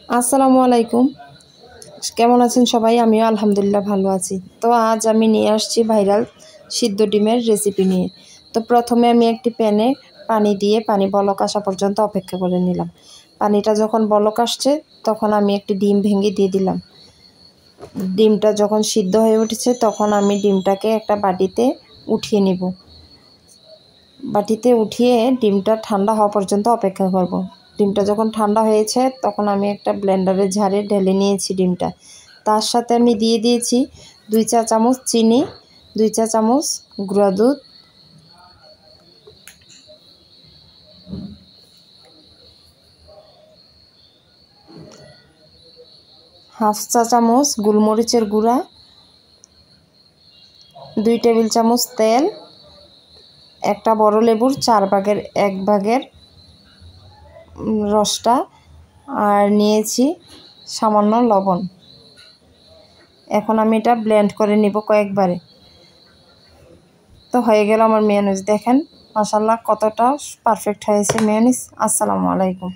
আসসালামু আলাইকুম। কেমন আছেন সবাই? আমিও আলহামদুলিল্লাহ ভালো আছি। তো আজ আমি নিয়ে আসছি ভাইরাল সিদ্ধ ডিমের রেসিপি নিয়ে। তো প্রথমে আমি একটি প্যানে পানি দিয়ে পানি বলক আসা পর্যন্ত অপেক্ষা করে নিলাম। পানিটা যখন বলক আসছে তখন আমি একটি ডিম ভেঙে দিয়ে দিলাম। ডিমটা যখন সিদ্ধ হয়ে উঠেছে তখন আমি ডিমটাকে একটা বাটিতে উঠিয়ে নিব। বাটিতে উঠিয়ে ডিমটা ঠান্ডা হওয়া পর্যন্ত অপেক্ষা করব। ডিমটা যখন ঠান্ডা হয়েছে তখন আমি একটা ব্লেন্ডারের ঝাড়ে ঢেলে নিয়েছি ডিমটা। তার সাথে আমি দিয়ে দিয়েছি 2 চা চামচ চিনি, 2 চা চামচ গুঁড়া দুধ, হাফ চা চামচ গোলমরিচের গুঁড়া, 2 টেবিল চামচ তেল, একটা বড় লেবুর 4 ভাগের 1 ভাগের রসটা, আর নিয়েছি সামান্য লবণ। এখন আমি এটা ব্লেন্ড করে নিব কয়েকবারে। তো হয়ে গেল আমার মেয়োনিজ। দেখেন মাশাআল্লাহ কতটা পারফেক্ট হয়েছে মেয়োনিজ। আসসালামু আলাইকুম।